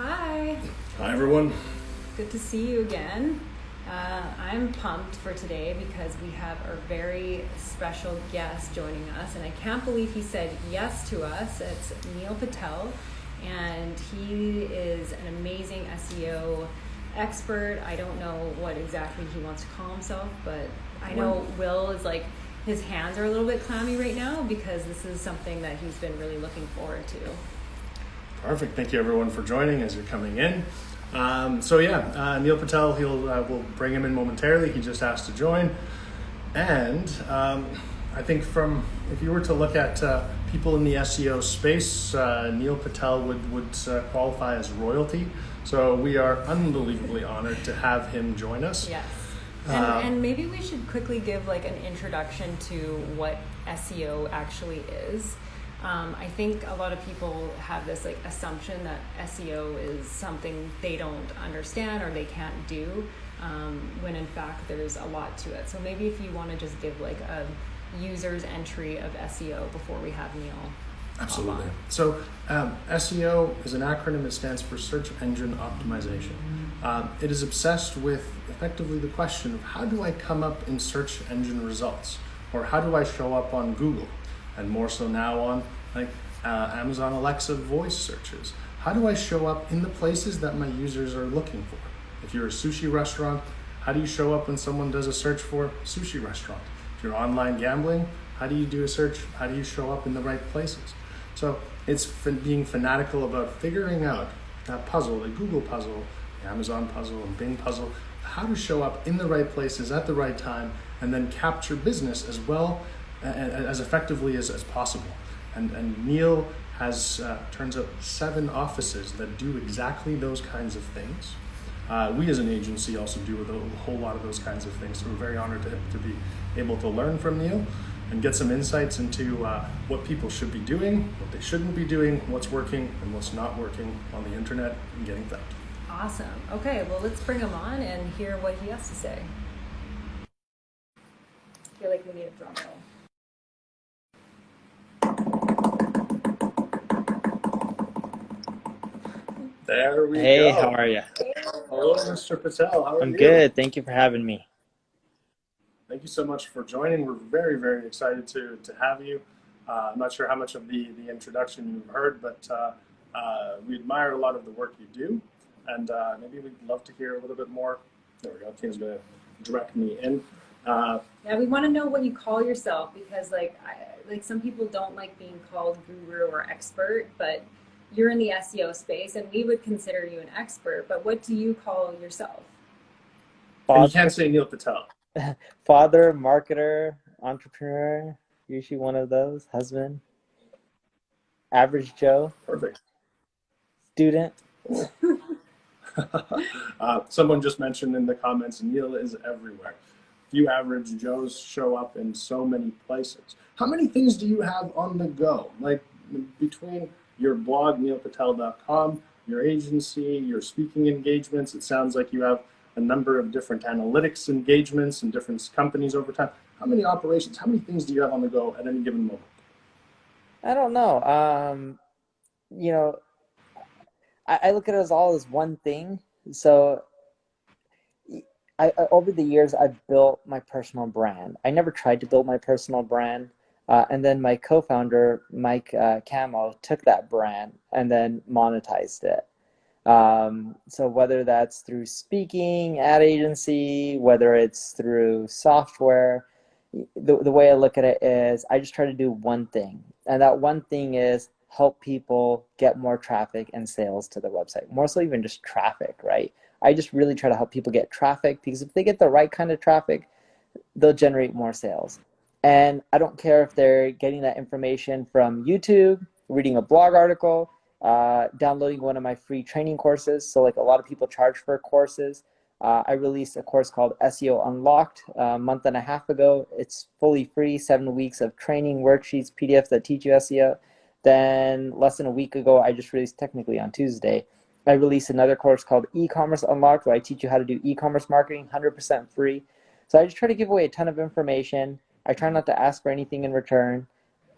Hi. Hi, everyone. Good to see you again. I'm pumped for today because we have our very special guest joining us, and I can't believe he said yes to us. It's Neil Patel, and he is an amazing SEO expert. I don't know what exactly he wants to call himself, but I know Will is like, his hands are a little bit clammy right now because this is something that he's been really looking forward to. Perfect. Thank you, everyone, for joining as you're coming in. Neil Patel, we'll bring him in momentarily. He just asked to join. And I think if you were to look at people in the SEO space, Neil Patel would qualify as royalty. So we are unbelievably honored to have him join us. Yes. And maybe we should quickly give like an introduction to what SEO actually is. I think a lot of people have this like assumption that SEO is something they don't understand or they can't do, when in fact there's a lot to it. So maybe if you want to just give like a user's entry of SEO before we have Neil. Absolutely. So SEO is an acronym. It stands for Search Engine Optimization. It is obsessed with effectively the question of how do I come up in search engine results, or how do I show up on Google, and more so now on Amazon Alexa voice searches. How do I show up in the places that my users are looking for? If you're a sushi restaurant, how do you show up when someone does a search for sushi restaurant? If you're online gambling, how do you do a search? How do you show up in the right places? So it's being fanatical about figuring out that puzzle, the Google puzzle, the Amazon puzzle, and Bing puzzle, how to show up in the right places at the right time, and then capture business as well as effectively as possible. And Neil has, turns out, 7 offices that do exactly those kinds of things. We as an agency also do a whole lot of those kinds of things. So we're very honored to be able to learn from Neil and get some insights into what people should be doing, what they shouldn't be doing, what's working and what's not working on the internet and getting found. Awesome. Okay, well, let's bring him on and hear what he has to say. I feel like we need a drum roll. There we go. Hey, how are you? Hello, Mr. Patel. How are you? I'm good. Thank you for having me. Thank you so much for joining. We're very, very excited to have you. I'm not sure how much of the introduction you've heard, but we admire a lot of the work you do. And maybe we'd love to hear a little bit more. There we go. Tim's going to direct me in. Yeah, we want to know what you call yourself because like some people don't like being called guru or expert, but you're in the SEO space and we would consider you an expert, but what do you call yourself? And you can't say Neil Patel. Father, marketer, entrepreneur, usually one of those, husband, average Joe. Perfect. Student. Someone just mentioned in the comments, Neil is everywhere. Few average Joes show up in so many places. How many things do you have on the go? Like between your blog, neilpatel.com, your agency, your speaking engagements, it sounds like you have a number of different analytics engagements and different companies over time. How many operations, how many things do you have on the go at any given moment? I don't know. I look at it as all as one thing. So over the years, I've built my personal brand. I never tried to build my personal brand. And then my co-founder, Mike Camo, took that brand and then monetized it. So whether that's through speaking, ad agency, whether it's through software, the way I look at it is I just try to do one thing. And that one thing is help people get more traffic and sales to their website. More so even just traffic, right? I just really try to help people get traffic because if they get the right kind of traffic, they'll generate more sales. And I don't care if they're getting that information from YouTube, reading a blog article, downloading one of my free training courses. So like a lot of people charge for courses. I released a course called SEO Unlocked a month and a half ago. It's fully free, 7 weeks of training, worksheets, PDFs that teach you SEO. Then less than a week ago, I just released, technically on Tuesday, I released another course called E-commerce Unlocked, where I teach you how to do e-commerce marketing, 100% free. So I just try to give away a ton of information. I try not to ask for anything in return.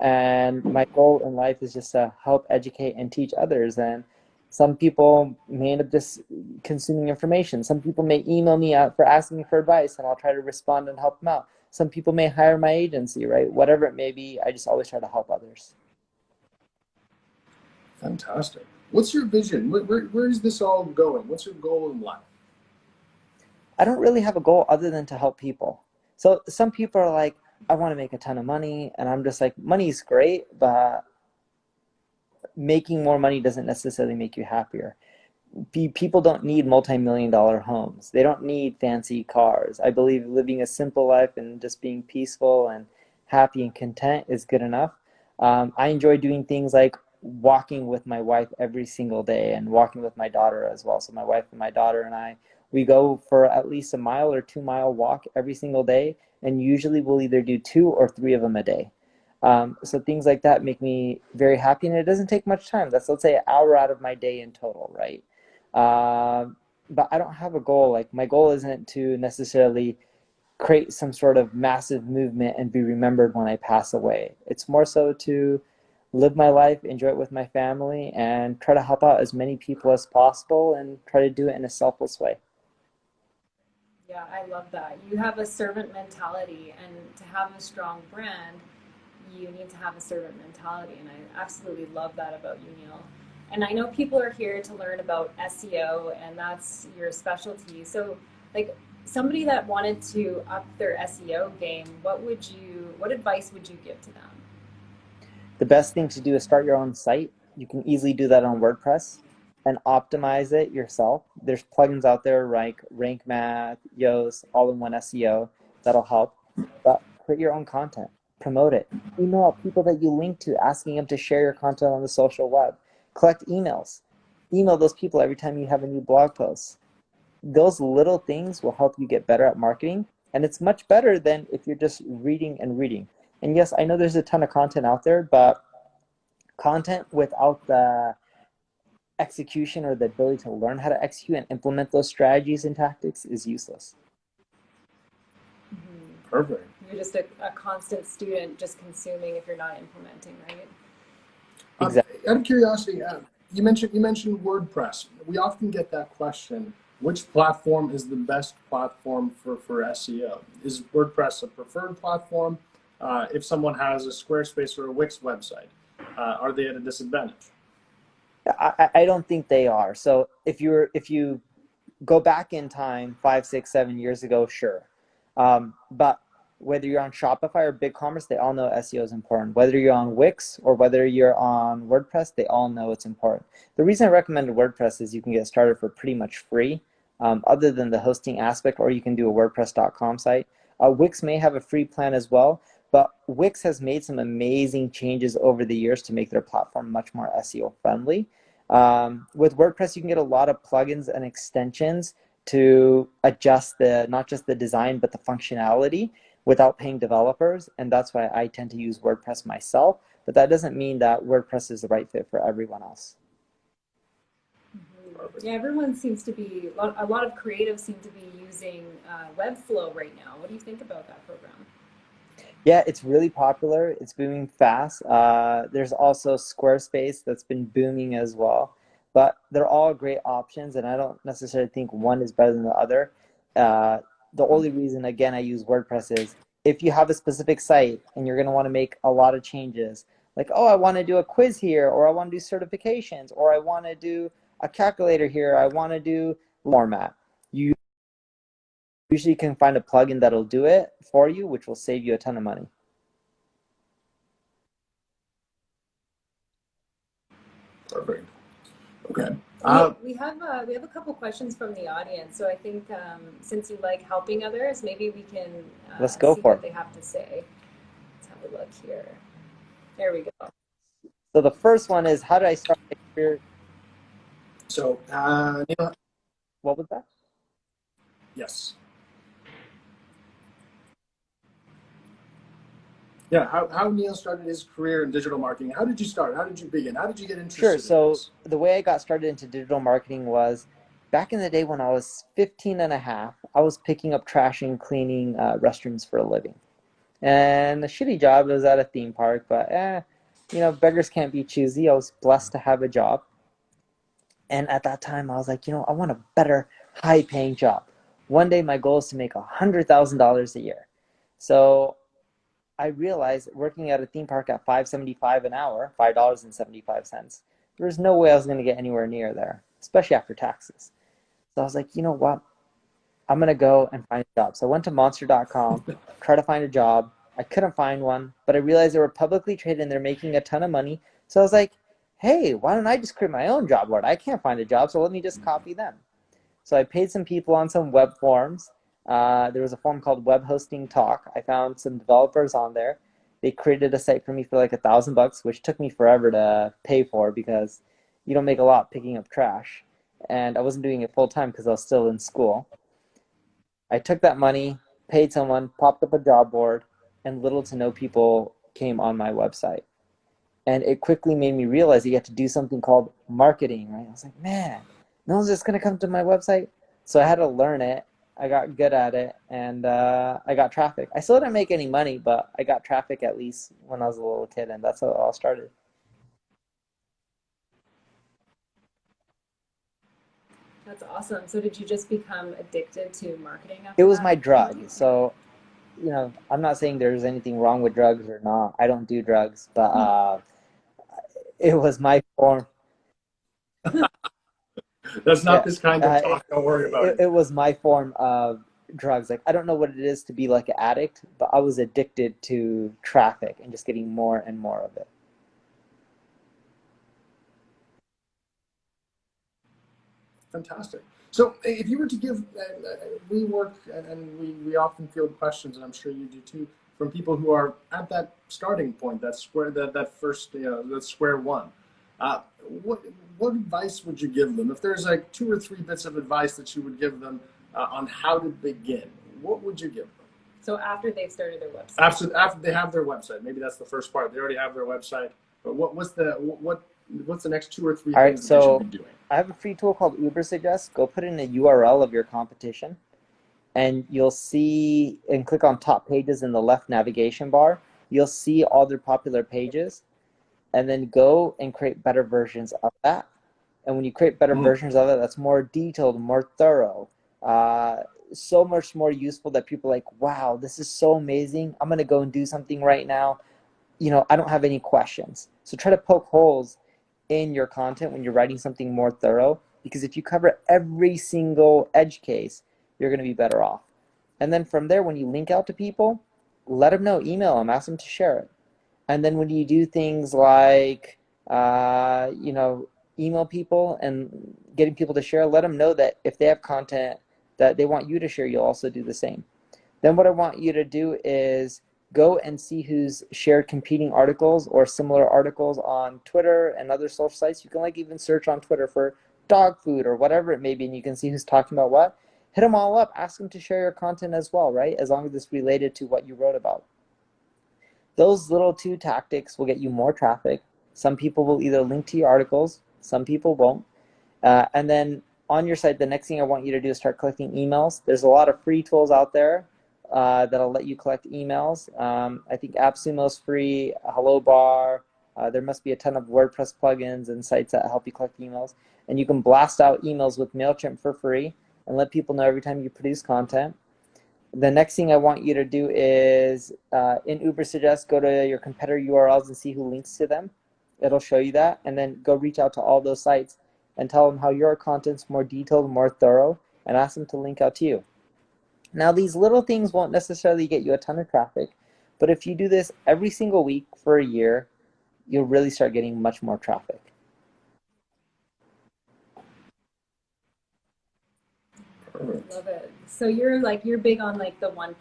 And my goal in life is just to help educate and teach others. And Some people may end up just consuming information. Some people may email me out for asking me for advice, and I'll try to respond and help them out. Some people may hire my agency, right? Whatever it may be, I just always try to help others. Fantastic. What's your vision? Where is this all going? What's your goal in life? I don't really have a goal other than to help people. So some people are like, I want to make a ton of money. And I'm just like, money's great, but making more money doesn't necessarily make you happier. People don't need multi-million-dollar homes. They don't need fancy cars. I believe living a simple life and just being peaceful and happy and content is good enough. I enjoy doing things like walking with my wife every single day and walking with my daughter as well. So my wife and my daughter and I, we go for at least a mile or 2 mile walk every single day, and usually we'll either do 2 or 3 of them a day. So things like that make me very happy, and it doesn't take much time. That's, let's say, an hour out of my day in total, right? Uh, but I don't have a goal. Like, my goal isn't to necessarily create some sort of massive movement and be remembered when I pass away. It's more so to live my life, enjoy it with my family, and try to help out as many people as possible and try to do it in a selfless way. Yeah, I love that. You have a servant mentality, and to have a strong brand, you need to have a servant mentality. And I absolutely love that about you, Neil. And I know people are here to learn about SEO, and that's your specialty. So, like, somebody that wanted to up their SEO game, what advice would you give to them? The best thing to do is start your own site. You can easily do that on WordPress and optimize it yourself. There's plugins out there like Rank Math, Yoast, all-in-one SEO that'll help. But create your own content, promote it. Email people that you link to, asking them to share your content on the social web. Collect emails. Email those people every time you have a new blog post. Those little things will help you get better at marketing, and it's much better than if you're just reading and reading. And yes, I know there's a ton of content out there, but content without the execution or the ability to learn how to execute and implement those strategies and tactics is useless. Perfect. You're just a constant student, just consuming if you're not implementing, right? Exactly. Out of curiosity, you mentioned WordPress. We often get that question: which platform is the best platform for SEO? Is WordPress a preferred platform? If someone has a Squarespace or a Wix website, are they at a disadvantage? I don't think they are. So if you go back in time 5, 6, 7 years ago, sure. But whether you're on Shopify or BigCommerce, they all know SEO is important. Whether you're on Wix or whether you're on WordPress, they all know it's important. The reason I recommend WordPress is you can get started for pretty much free, other than the hosting aspect, or you can do a WordPress.com site. Wix may have a free plan as well, but Wix has made some amazing changes over the years to make their platform much more SEO friendly. With WordPress, you can get a lot of plugins and extensions to adjust not just the design, but the functionality without paying developers. And that's why I tend to use WordPress myself. But that doesn't mean that WordPress is the right fit for everyone else. Yeah, everyone seems to be, a lot of creatives seem to be using Webflow right now. What do you think about that program? Yeah, it's really popular. It's booming fast. There's also Squarespace that's been booming as well. But they're all great options, and I don't necessarily think one is better than the other. The only reason, again, I use WordPress is if you have a specific site and you're going to want to make a lot of changes, like, oh, I want to do a quiz here, or I want to do certifications, or I want to do a calculator here, I want to do format. You usually can find a plugin that'll do it for you, which will save you a ton of money. Perfect. Okay. We have a couple questions from the audience. So I think since you like helping others, maybe we can Let's go see for what it. they have to say. Let's have a look here. There we go. So the first one is, how did I start my career? So, Neil, What was that? yes. Yeah, how Neil started his career in digital marketing. How did you start? How did you begin? How did you get Sure. interested in So this? the way I got started into digital marketing was back in the day when I was 15 and a half, I was picking up trash and cleaning restrooms for a living. And the shitty job was at a theme park, but beggars can't be choosy. I was blessed to have a job. And at that time, I was like, I want a better, high-paying job. One day, my goal is to make $100,000 a year. So I realized working at a theme park at $5.75 an hour, $5.75, there was no way I was going to get anywhere near there, especially after taxes. So I was like, you know what? I'm going to go and find a job. So I went to monster.com, tried to find a job. I couldn't find one, but I realized they were publicly traded and they're making a ton of money. So I was like, hey, why don't I just create my own job board? I can't find a job, so let me just copy them. So I paid some people on some web forums. There was a forum called Web Hosting Talk. I found some developers on there. They created a site for me for like $1,000, which took me forever to pay for because you don't make a lot picking up trash. And I wasn't doing it full time because I was still in school. I took that money, paid someone, popped up a job board, and little to no people came on my website. And it quickly made me realize you have to do something called marketing, right? I was like, man, no one's just going to come to my website. So I had to learn it. I got good at it, and I got traffic. I still didn't make any money, but I got traffic at least when I was a little kid, and that's how it all started. That's awesome. So did you just become addicted to marketing It after was that? my drug. So, I'm not saying there's anything wrong with drugs or not. I don't do drugs, but it was my form. That's not Yeah, this kind of talk. Don't worry about it. it was my form of drugs. Like, I don't know what it is to be like an addict, but I was addicted to traffic and just getting more and more of it. Fantastic. So, if you were to give, we work and we often field questions, and I'm sure you do too, from people who are at that starting point, that square, that first, that square one. Uh, what what advice would you give them? If there's like two or three bits of advice that you would give them on how to begin, what would you give them? So after they've started their website. After they have their website, maybe that's the first part. They already have their website, but what's the next two or three All right, things that they should so be doing? I have a free tool called Uber Suggest. Go put in a URL of your competition, and you'll see, and click on top pages in the left navigation bar. You'll see all their popular pages, and then go and create better versions of that. And when you create better versions of it, that's more detailed, more thorough, uh, so much more useful that people are like, wow, this is so amazing. I'm going to go and do something right now. I don't have any questions. So try to poke holes in your content when you're writing something more thorough, because if you cover every single edge case, you're going to be better off. And then from there, when you link out to people, let them know, email them, ask them to share it. And then when you do things like, email people and getting people to share, let them know that if they have content that they want you to share, you'll also do the same. Then what I want you to do is go and see who's shared competing articles or similar articles on Twitter and other social sites. You can even search on Twitter for dog food or whatever it may be, and you can see who's talking about what. Hit them all up, ask them to share your content as well, right? As long as it's related to what you wrote about. Those little two tactics will get you more traffic. Some people will either link to your articles, some people won't. And then on your site, the next thing I want you to do is start collecting emails. There's a lot of free tools out there that'll let you collect emails. I think AppSumo's free, Hello Bar. There must be a ton of WordPress plugins and sites that help you collect emails. And you can blast out emails with MailChimp for free and let people know every time you produce content. The next thing I want you to do is in Uber Suggest, go to your competitor URLs and see who links to them. It'll show you that. And then go reach out to all those sites and tell them how your content's more detailed, more thorough, and ask them to link out to you. Now, these little things won't necessarily get you a ton of traffic, but if you do this every single week for a year, you'll really start getting much more traffic. Perfect. Love it. So you're big on like the 1%,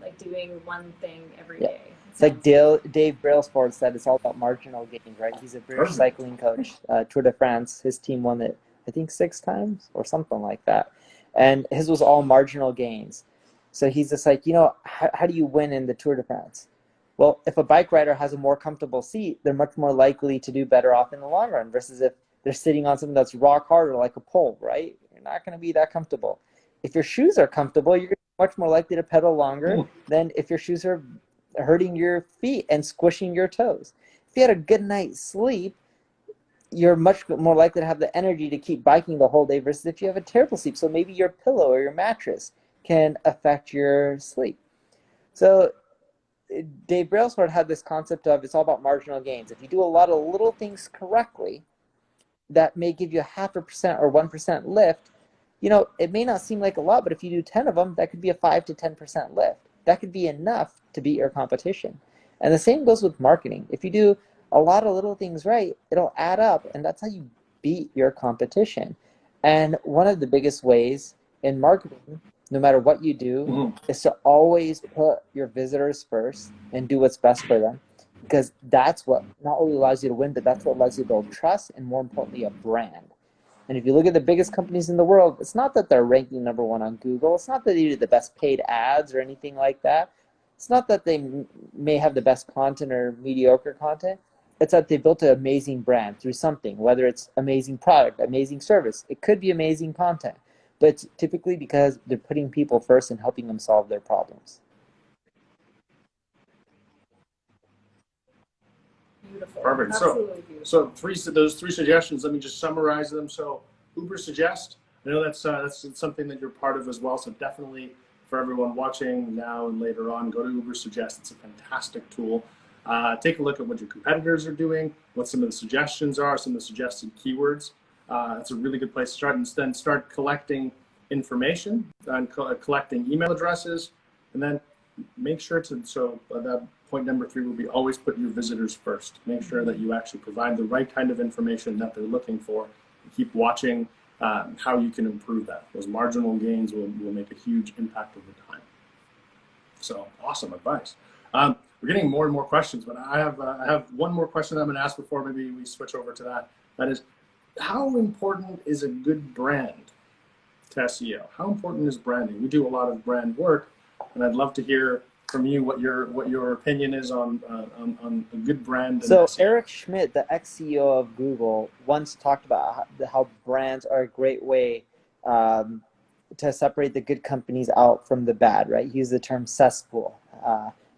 like doing one thing every Yeah. day. It's like Dave Brailsford said, it's all about marginal gains, right? He's a British Perfect. cycling coach, Tour de France. His team won it, I think, 6 times or something like that. And his was all marginal gains. So he's just like, how do you win in the Tour de France? Well, if a bike rider has a more comfortable seat, they're much more likely to do better off in the long run versus if they're sitting on something that's rock hard or like a pole, right? You're not going to be that comfortable. If your shoes are comfortable, you're much more likely to pedal longer than if your shoes are hurting your feet and squishing your toes. If you had a good night's sleep, you're much more likely to have the energy to keep biking the whole day versus if you have a terrible sleep. So maybe your pillow or your mattress can affect your sleep. So Dave Brailsford had this concept of it's all about marginal gains. If you do a lot of little things correctly, that may give you a 0.5% or 1% lift. It may not seem like a lot, but if you do 10 of them, that could be a 5 to 10% lift. That could be enough to beat your competition. And the same goes with marketing. If you do a lot of little things right, it'll add up, and that's how you beat your competition. And one of the biggest ways in marketing, no matter what you do, is to always put your visitors first and do what's best for them. Because that's what not only allows you to win, but that's what allows you to build trust and, more importantly, a brand. And if you look at the biggest companies in the world, it's not that they're ranking #1 on Google. It's not that they do the best paid ads or anything like that. It's not that they may have the best content or mediocre content. It's that they built an amazing brand through something, whether it's amazing product, amazing service. It could be amazing content, but it's typically because they're putting people first and helping them solve their problems. Beautiful. Perfect. Absolutely beautiful. So those three suggestions. Let me just summarize them. So Uber Suggest. I know that's something that you're part of as well. So definitely for everyone watching now and later on, go to Uber Suggest. It's a fantastic tool. Take a look at what your competitors are doing, what some of the suggestions are, some of the suggested keywords. It's a really good place to start, and then start collecting information and collecting email addresses, and then make sure to, so that point #3 will be always put your visitors first. Make sure that you actually provide the right kind of information that they're looking for. Keep watching how you can improve that. Those marginal gains will make a huge impact over time. So awesome advice. We're getting more and more questions, but I have one more question I'm going to ask before maybe we switch over to that. That is, how important is a good brand to SEO? How important is branding? We do a lot of brand work, and I'd love to hear from you what your opinion is on a good brand. So Eric Schmidt, the ex-CEO of Google, once talked about how brands are a great way to separate the good companies out from the bad, right? He used the term cesspool.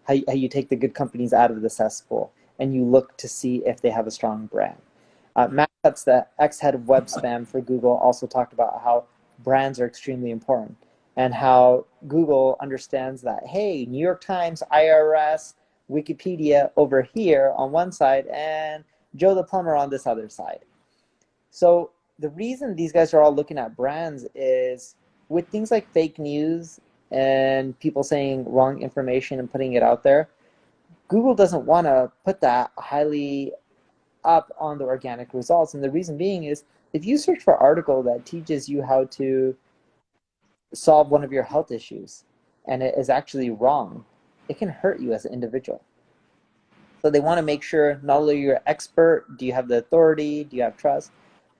How you take the good companies out of the cesspool and you look to see if they have a strong brand. Matt Cutts, the ex-head of web spam for Google, also talked about how brands are extremely important and how Google understands that, hey, New York Times, IRS, Wikipedia over here on one side and Joe the plumber on this other side. So the reason these guys are all looking at brands is with things like fake news and people saying wrong information and putting it out there, Google doesn't want to put that highly up on the organic results. And the reason being is if you search for an article that teaches you how to solve one of your health issues and it is actually wrong, it can hurt you as an individual. So they want to make sure not only you're an expert, do you have the authority, do you have trust,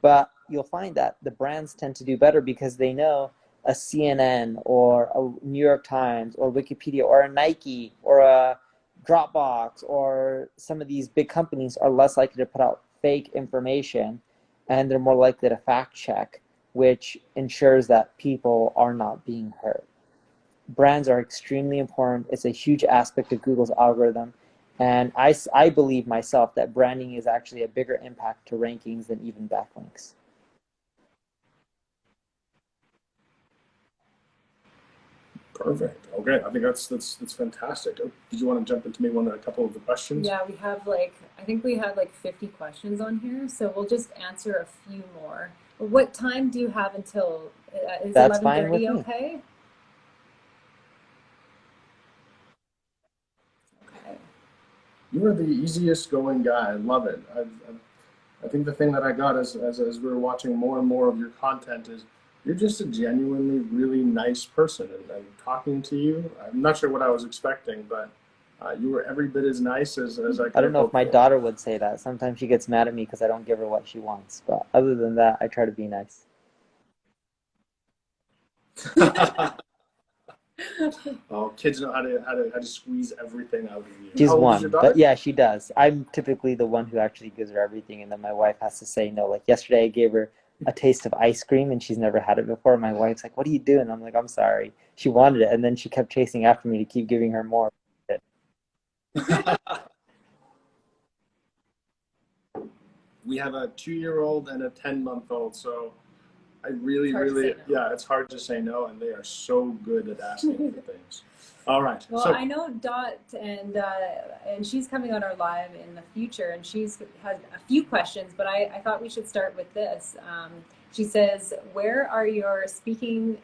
but you'll find that the brands tend to do better because they know a CNN or a New York Times or Wikipedia or a Nike or a Dropbox or some of these big companies are less likely to put out fake information, and they're more likely to fact check, which ensures that people are not being hurt. Brands are extremely important. It's a huge aspect of Google's algorithm. And I believe myself that branding is actually a bigger impact to rankings than even backlinks. Perfect. Okay, I think that's fantastic. Did you want to jump into maybe a couple of the questions? Yeah, we have I think we had 50 questions on here, so we'll just answer a few more. What time do you have until, is That's fine with 11:30 me. okay? Okay. You are the easiest going guy. I love it. I think the thing that I got as we were watching more and more of your content is you're just a genuinely really nice person. And talking to you, I'm not sure what I was expecting, but you were every bit as nice as I could I don't know have if my hoped daughter would say that. Sometimes she gets mad at me because I don't give her what she wants. But other than that, I try to be nice. for. Oh, kids know how to squeeze everything out of you. She's How old is your one, daughter? but yeah, she does. I'm typically the one who actually gives her everything, and then my wife has to say no. Like yesterday, I gave her a taste of ice cream, and she's never had it before. My wife's like, "What are you doing?" I'm like, "I'm sorry." She wanted it, and then she kept chasing after me to keep giving her more. We have a 2-year-old and a 10-month-old, so I really, It's hard to say really, no. yeah, it's hard to say no, and they are so good at asking for things. All right. Well, So, I know Dot, and she's coming on our live in the future, and she's has a few questions, but I thought we should start with this. She says, where are you speaking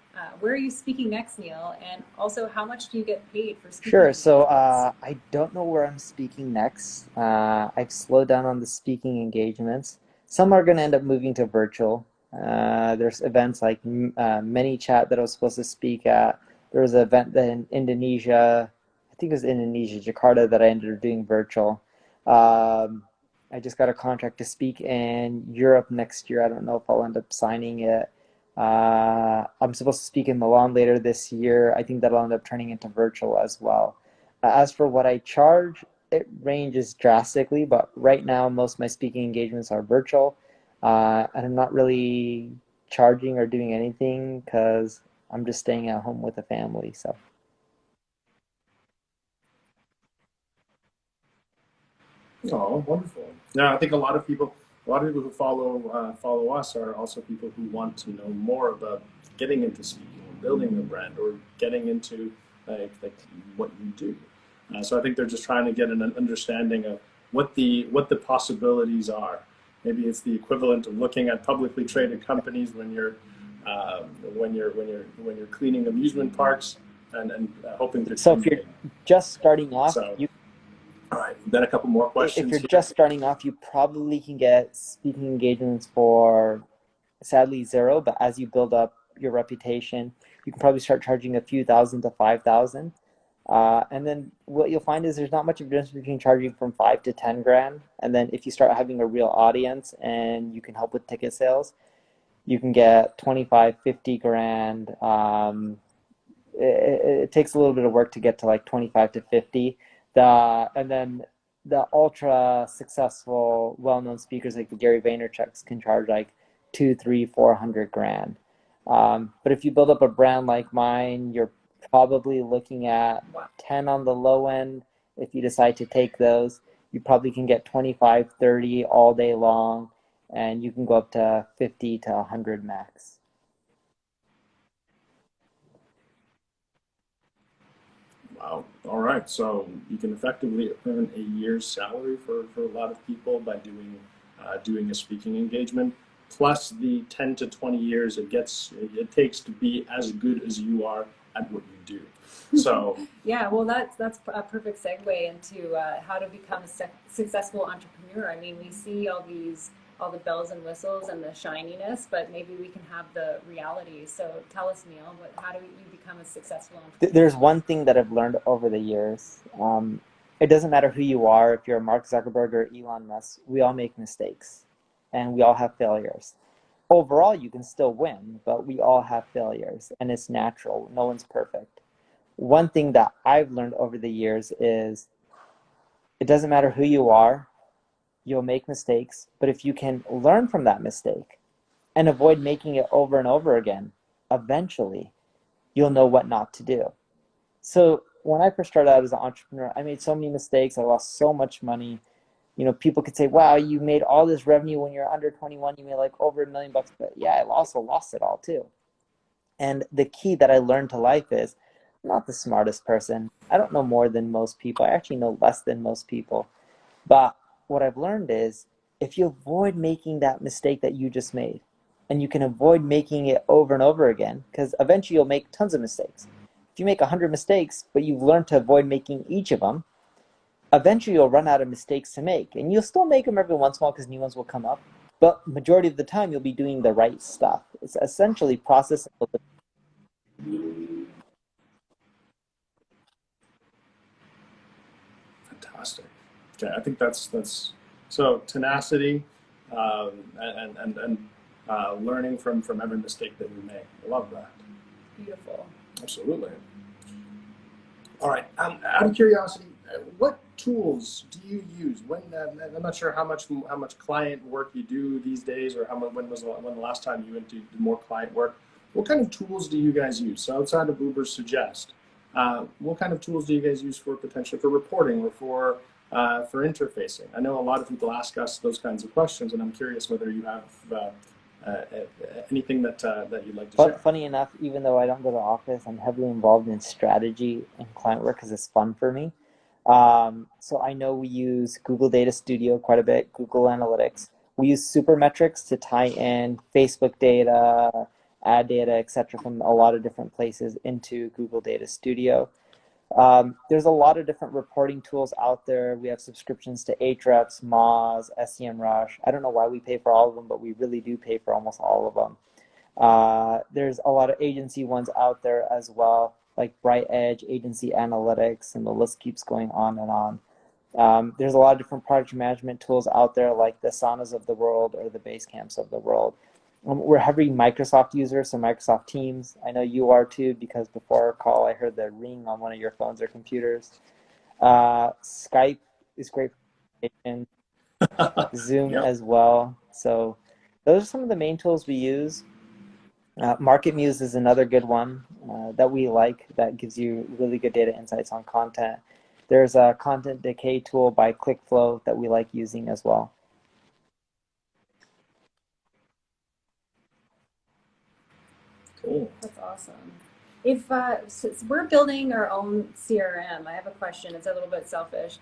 next, Neil? And also, how much do you get paid for speaking Sure. So engagements? I don't know where I'm speaking next. I've slowed down on the speaking engagements. Some are going to end up moving to virtual. There's events like ManyChat that I was supposed to speak at. There was an event that in Indonesia, I think it was Indonesia, Jakarta, that I ended up doing virtual. Um, I just got a contract to speak in Europe next year. I don't know if I'll end up signing it. I'm supposed to speak in Milan later this year. I think that'll end up turning into virtual as well. As for what I charge, it ranges drastically, but right now most of my speaking engagements are virtual, and I'm not really charging or doing anything because I'm just staying at home with the family. So oh, wonderful. Yeah, I think a lot of people who follow us are also people who want to know more about getting into speaking or building a brand or getting into like what you do. So I think they're just trying to get an understanding of what the possibilities are. Maybe it's the equivalent of looking at publicly traded companies when you're cleaning amusement parks and hoping to so if dream you're big. just starting off, So, you all right, then a couple more if questions you're here. just starting off, you probably can get speaking engagements for sadly zero, but as you build up your reputation, you can probably start charging a few thousand to 5,000. And then what you'll find is there's not much of a difference between charging from 5 to 10 grand. And then if you start having a real audience and you can help with ticket sales, you can get 25, 50 grand. It takes a little bit of work to get to like 25 to 50. And then the ultra successful, well-known speakers like the Gary Vaynerchuk's can charge like two, three, 400 grand. But if you build up a brand like mine, you're probably looking at 10 on the low end. If you decide to take those, you probably can get 25, 30 all day long, and you can go up to 50 to 100 max. Wow. All right. So you can effectively earn a year's salary for a lot of people by doing a speaking engagement, plus the 10 to 20 years it takes to be as good as you are at what you do. So Yeah, well, that's a perfect segue into how to become a successful entrepreneur. I mean, we see all the bells and whistles and the shininess, but maybe we can have the reality. So tell us, Neil, how do you become a successful There's entrepreneur? one thing that I've learned over the years. It doesn't matter who you are, if you're Mark Zuckerberg or Elon Musk, we all make mistakes and we all have failures. Overall, you can still win, but we all have failures and it's natural. No one's perfect. One thing that I've learned over the years is it doesn't matter who you are, you'll make mistakes, but if you can learn from that mistake and avoid making it over and over again, eventually you'll know what not to do. So when I first started out as an entrepreneur, I made so many mistakes. I lost so much money. You know, people could say, wow, you made all this revenue when you're under 21. You made like over $1 million. But yeah, I also lost it all too. And the key that I learned to life is I'm not the smartest person. I don't know more than most people. I actually know less than most people. But what I've learned is if you avoid making that mistake that you just made, and you can avoid making it over and over again, because eventually you'll make tons of mistakes. If you make 100 mistakes, but you've learned to avoid making each of them, eventually you'll run out of mistakes to make. And you'll still make them every once in a while because new ones will come up. But majority of the time, you'll be doing the right stuff. It's essentially process. fantastic. Okay, I think that's so tenacity, and learning from every mistake that we make. I love that. Beautiful. Absolutely. All right. Out of curiosity, what tools do you use? I'm not sure how much client work you do these days, or when the last time you went to do more client work. What kind of tools do you guys use? So outside of Uber Suggest, what kind of tools do you guys use for potentially for reporting or for for interfacing? I know a lot of people ask us those kinds of questions, and I'm curious whether you have uh, anything that you'd like to share. But funny enough, even though I don't go to the office, I'm heavily involved in strategy and client work because it's fun for me. So I know we use Google Data Studio quite a bit, Google Analytics. We use Supermetrics to tie in Facebook data, ad data, etc., from a lot of different places into Google Data Studio. There's a lot of different reporting tools out there. We have subscriptions to Ahrefs, Moz, SEMrush. I don't know why we pay for all of them, but we really do pay for almost all of them. There's a lot of agency ones out there as well, like Bright Edge, Agency Analytics, and the list keeps going on and on. There's a lot of different project management tools out there, like the Saunas of the world or the Basecamps of the world. We're heavy Microsoft users, so Microsoft Teams. I know you are too, because before our call, I heard the ring on one of your phones or computers. Skype is great for communication. Zoom Yep. as well. So those are some of the main tools we use. MarketMuse is another good one that we like, that gives you really good data insights on content. There's a content decay tool by ClickFlow that we like using as well. Cool. That's awesome. If since we're building our own CRM, I have a question. It's a little bit selfish,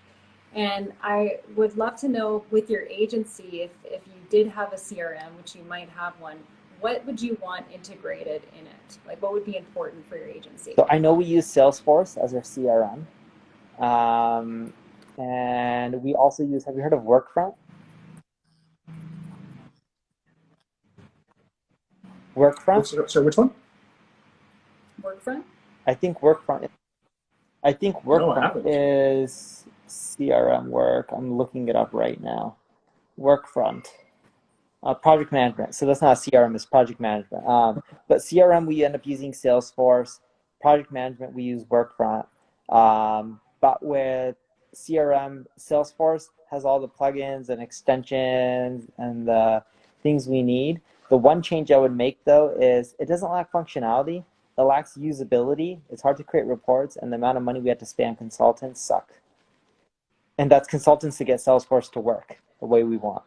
and I would love to know with your agency, if you did have a CRM, which you might have one, what would you want integrated in it? Like, what would be important for your agency? So I know we use Salesforce as our CRM. And we also use, have you heard of Workfront? Workfront? So which one? Workfront? I think Workfront No, I haven't. is CRM work. I'm looking it up right now. Workfront. Project management. So that's not a CRM, it's project management. But CRM, we end up using Salesforce. Project management, we use Workfront. But with CRM, Salesforce has all the plugins and extensions and the things we need. The one change I would make, though, is it doesn't lack functionality. It lacks usability. It's hard to create reports, and the amount of money we have to spend on consultants suck. And that's consultants to get Salesforce to work the way we want.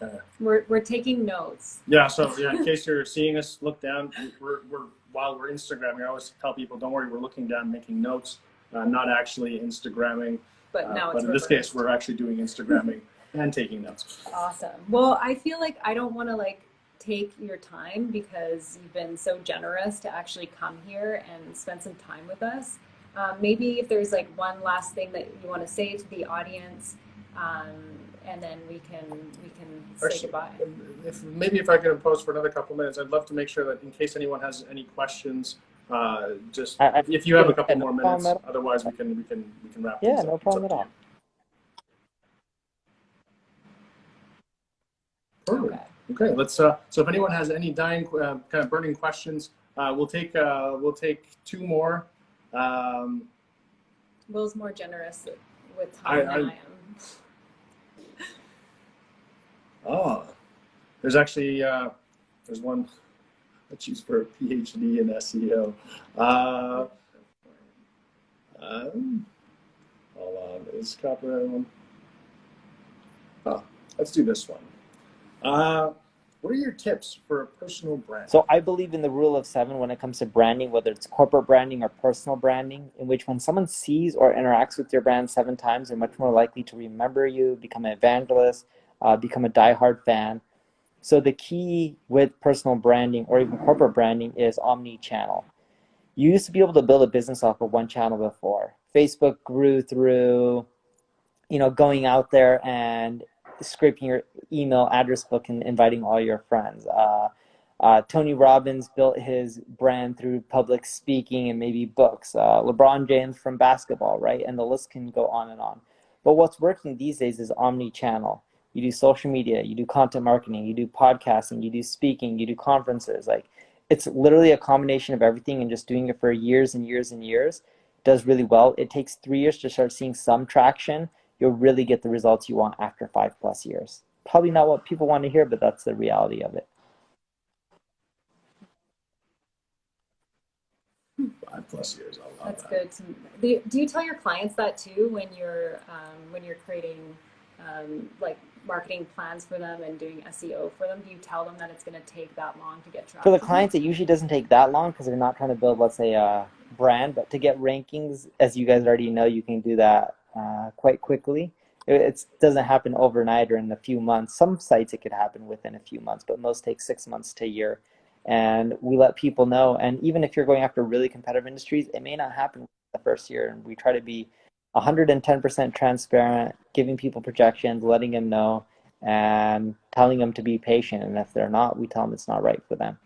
Okay. We're taking notes. Yeah. So yeah, in case you're seeing us look down, we're while we're Instagramming, I always tell people, don't worry, we're looking down, making notes, not actually Instagramming. But now it's in this case, we're actually doing Instagramming and taking notes. Awesome. Well, I feel like I don't want to take your time, because you've been so generous to actually come here and spend some time with us. Maybe if there's one last thing that you want to say to the audience, and then we can say goodbye. If I could impose for another couple minutes, I'd love to make sure that in case anyone has any questions, if you have a couple more minutes, otherwise we can wrap things up. Yeah, no problem at all. Perfect. Okay, let's. So if anyone has any dying, kind of burning questions, we'll take two more. Will's more generous with time than I am. Oh, there's actually there's one that she's for a PhD in SEO. Hold on, is copyright one? Oh, let's do this one. What are your tips for a personal brand? So I believe in the rule of 7 when it comes to branding, whether it's corporate branding or personal branding, in which when someone sees or interacts with your brand 7 times, they're much more likely to remember you, become an evangelist, become a diehard fan. So the key with personal branding or even corporate branding is omni-channel. You used to be able to build a business off of one channel before. Facebook grew through, going out there and scraping your email address book and inviting all your friends. Tony Robbins built his brand through public speaking and maybe books. LeBron James from basketball, right? And the list can go on and on. But what's working these days is omni-channel. You do social media, you do content marketing, you do podcasting, you do speaking, you do conferences. It's literally a combination of everything, and just doing it for years and years and years does really well. It takes 3 years to start seeing some traction. You'll really get the results you want after 5+ years. Probably not what people want to hear, but that's the reality of it. plus years. I love That's that. good. Do you tell your clients that too when you're creating like marketing plans for them and doing SEO for them? Do you tell them that it's going to take that long to get For the traction? clients, it usually doesn't take that long because they're not trying to build, let's say, a brand. But to get rankings, as you guys already know, you can do that quite quickly. It doesn't happen overnight or in a few months. Some sites it could happen within a few months, but most take 6 months to a year. And we let people know. And even if you're going after really competitive industries, it may not happen the first year. And we try to be 110% transparent, giving people projections, letting them know, and telling them to be patient. And if they're not, we tell them it's not right for them.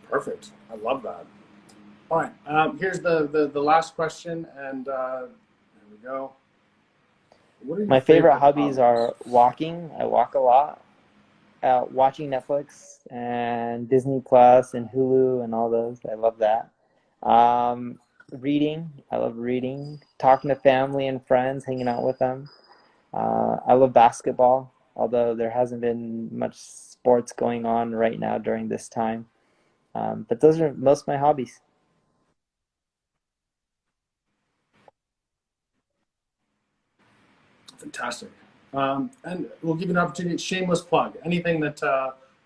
Perfect. I love that. All right. Here's the last question, and there we go. What are your My favorite favorite hobbies hobbies? are walking. I walk a lot. Watching Netflix and Disney Plus and Hulu and all those. I love that. Reading. I love reading. Talking to family and friends, hanging out with them. I love basketball, although there hasn't been much sports going on right now during this time. But those are most of my hobbies. Fantastic. And we'll give you an opportunity. Shameless plug. Anything that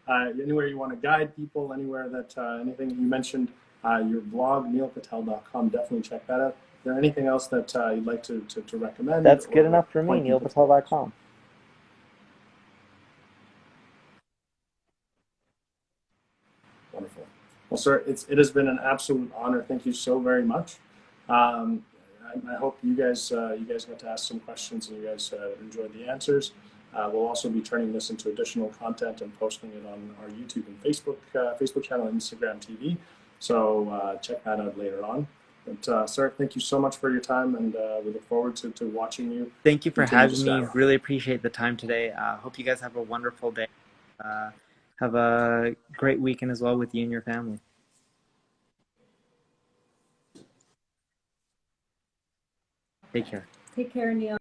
anywhere you want to guide people, anywhere that anything you mentioned, your blog neilpatel.com. Definitely check that out. Is there anything else that you'd like to recommend That's good or enough for me, point people towards? neilpatel.com. Wonderful. Well, sir, it has been an absolute honor. Thank you so very much. Um, I hope you guys got to ask some questions and you guys enjoyed the answers. We'll also be turning this into additional content and posting it on our YouTube and Facebook channel and Instagram TV. So check that out later on. But sir, thank you so much for your time, and we look forward to watching you Thank you for continue to having me. skyrocket. Really appreciate the time today. Hope you guys have a wonderful day. Have a great weekend as well with you and your family. Take care. Take care, Neil.